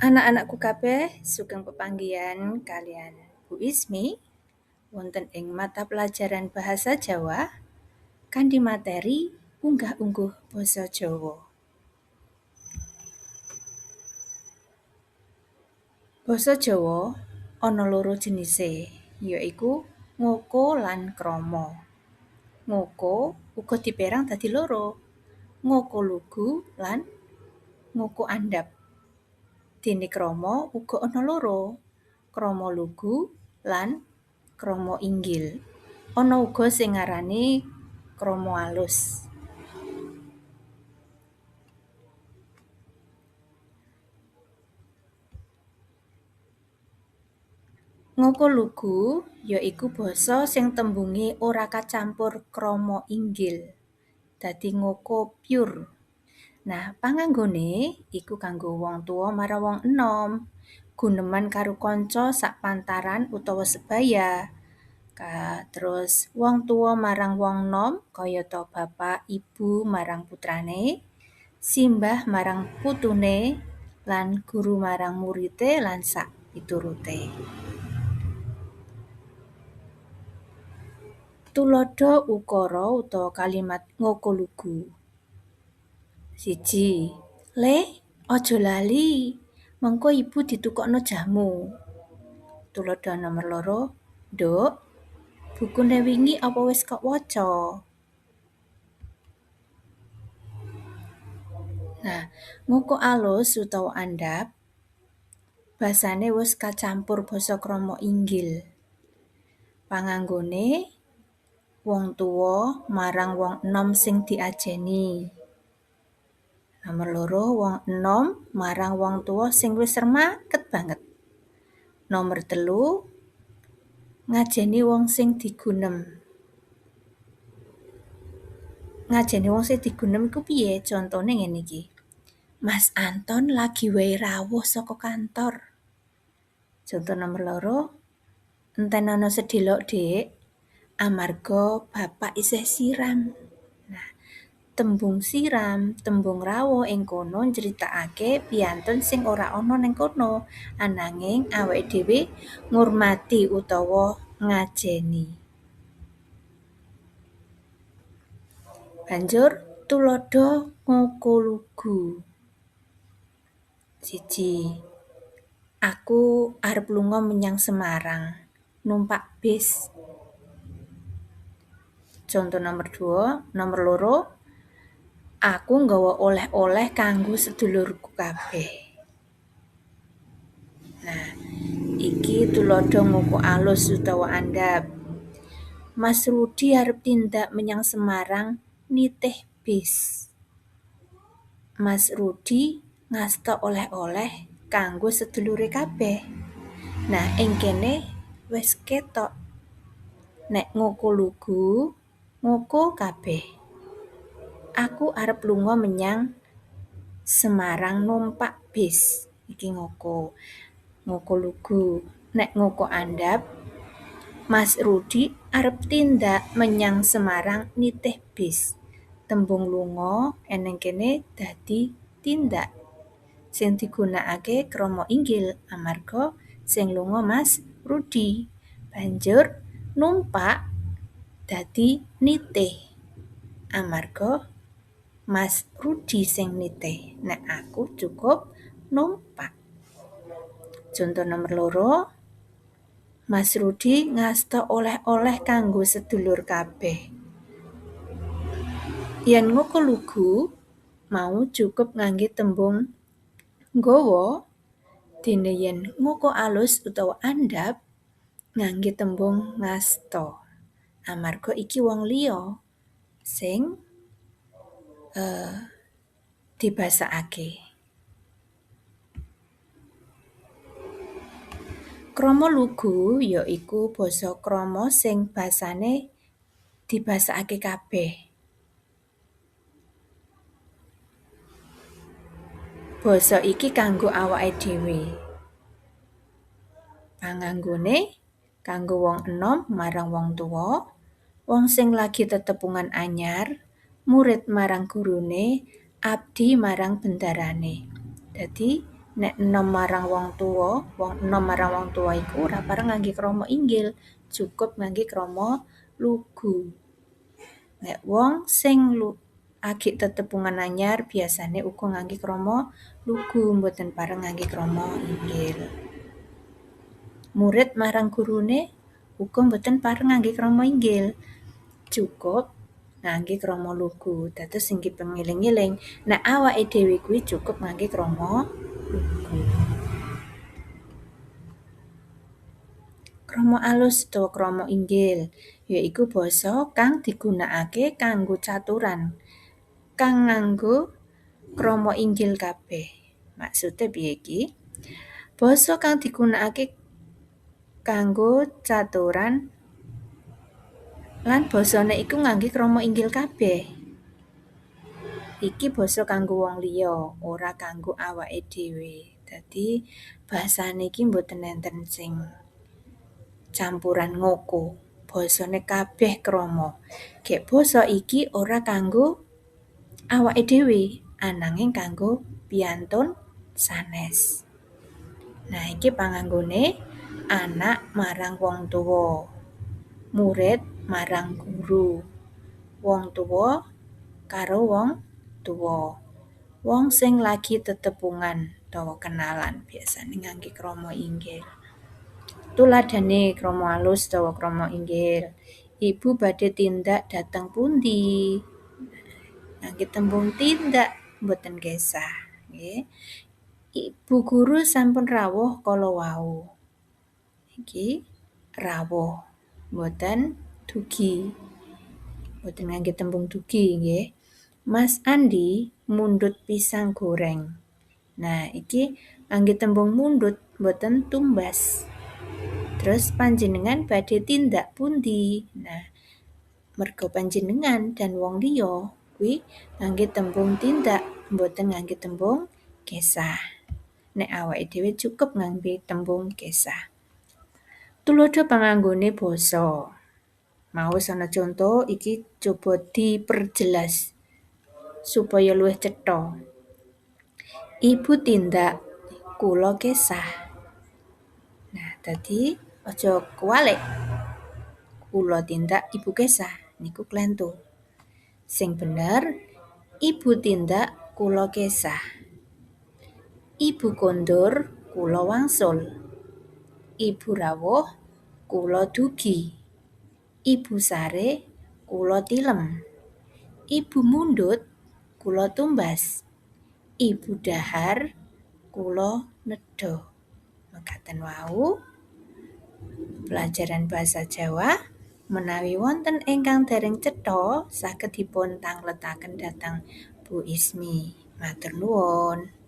Anak-anakku kabeh sugeng pepanggihan kalian Bu Ismi wonten ing mata pelajaran Bahasa Jawa kanthi materi unggah-ungguh basa Jawa. Basa Jawa ana loro jenise, yaiku ngoko lan krama. Ngoko uga dipérang dadi loro, ngoko lugu lan ngoko andhap. Dene krama uga ana loro, krama lugu lan krama inggil. Ana uga sing ngarani krama alus. Ngoko lugu yaiku basa sing tembunge ora kacampur krama inggil. Dadi ngoko pure. Nah, panganggone iku kanggo wong tuwa marang wong enom, guneman karo kanca sakpantaran utawa sebaya. Terus wong tuwa marang wong nom kayata bapak ibu marang putrane, simbah marang putune, lan guru marang murite lan sak piturute. Tuladha ukara utawa kalimat ngoko lugu. 1. Le, aja lali. Mengko ibu ditukokno jamu. Tuladha nomor 2. Nduk, bukune wingi apa wis kok waca? Nah, ngoko alus utawa andhap basane wis kacampur basa krama inggil. Panganggone wong tuwa marang wong enom sing diajeni. Nomor 2, wong enom marang wong tuwa sing wis remaket banget. Nomor 3, ngajeni wong sing digunem. Ngajeni wong sing digunem iku piye? Contone ngene iki. Mas Anton lagi wae rawuh saka kantor. Contoh nomor 2, entenono sedhilok, Dik. Amarga bapak isih siram. Nah, tembung siram, tembung rawuh ing kono nyritakake piantun sing ora ana ning kono, ananging awake dhewe ngurmati utawa ngajeni. Banjur tuladha ngoko lugu. 1. Aku arep lunga menyang Semarang, numpak bis. Contoh nomor 2, nomor 2, aku nggawa oleh-oleh kanggo sedulurku kabeh. Nah, iki tuladha ngoko alus utawa andhap. Mas Rudi arep tindak menyang Semarang nitih bis. Mas Rudi ngasta oleh-oleh kanggo sedulure kabeh. Nah, ing kene wis ketok. Nek ngoko lugu, ngoko kabeh. Aku arep lunga menyang Semarang numpak bis. Iki ngoko. Ngoko lugu. Nek ngoko andhap, Mas Rudi arep tindak menyang Semarang nitih bis. Tembung lunga eneng kene dadi tindak. Sing digunakake krama inggil amarga sing lunga Mas Rudi. Banjur numpak dadi nitih. Amarga Mas Rudi sing nitih. Nek aku cukup numpak. Contoh nomor 2, Mas Rudi ngasta oleh-oleh kanggo sedulur kabeh. Yen ngoko lugu mau cukup ngangge tembung nggawa, dene yen ngoko alus utawa andhap ngangge tembung ngasta. Amarga iki wong liya sing dibasakake. Krama lugu yaiku basa krama sing basane dibasakake kabeh. Basa iki kanggo awake dhewe. Panganggone kanggo wong enom marang wong tuwa, wong sing lagi tetepungan anyar, murid marang gurune, abdi marang bendarane. Dadi Nek enom marang wong tuwa iku ora pareng ngangge krama inggil, cukup ngangge krama lugu. Nek wong sing agik tetepungan anyar biasane uga ngangge krama lugu, mboten pareng ngangge krama inggil. Murid marang gurune uga mboten pareng ngangge krama inggil, cukup ngangge krama lugu. Dados sing dipengeling-eling, nek awake dhewe kuwi cukup ngangge krama lugu. Krama alus utawa krama inggil yaiku basa kang digunakake kanggo caturan kang nganggo krama inggil kabeh. Maksude piye iki? Basa kang digunakake kanggo caturan lan basane iku ngangge krama inggil kabeh. Iki basa kanggo wong liya, ora kanggo awake dhewe. Dadi basane iki mboten enten sing campuran ngoko. Basane kabeh krama. Gek basa iki ora kanggo awake dhewe, ananging kanggo piantun sanes. Nah, iki panganggone anak marang wong tuwa, murid marang guru, wong tuwa karo wong tuwa. Wong sing lagi tetepungan utawa kenalan biasane ngangge krama inggil. Tuladhane krama alus utawa krama inggil. Ibu badhe tindak dhateng pundi? Ngangge tembung tindak mboten gesah, nggih. Ibu guru sampun rawuh kala wau. Iki rawuh, mboten dugi. Mboten ngangge tembung dugi nggih. Mas Andi mundhut pisang goreng. Nah, iki ngangge tembung mundhut mboten tumbas. Terus panjenengan badhe tindak pundi? Nah, merga panjenengan dan wong liya kuwi ngangge tembung tindak, mboten ngangge tembung gesah. Nek awake dhewe cukup ngangge tembung gesah. Tuladha panganggone basa. Maos ana conto iki coba diperjelas supaya luwih cetha. Ibu tindak, kula gesah. Nah, dadi aja kuwalik. Kula tindak, ibu gesah. Niku klentu. Sing bener, ibu tindak, kula gesah. Ibu kondur, kula wangsul. Ibu rawuh, kula dugi. Ibu sare, kula tilem. Ibu mundhut, kula tumbas. Ibu dhahar, kula nedha. Mekaten wau pelajaran basa Jawa. Menawi wonten ingkang dereng cetha, saged dipun tangletaken dhateng Bu Ismi. Matur nuwun.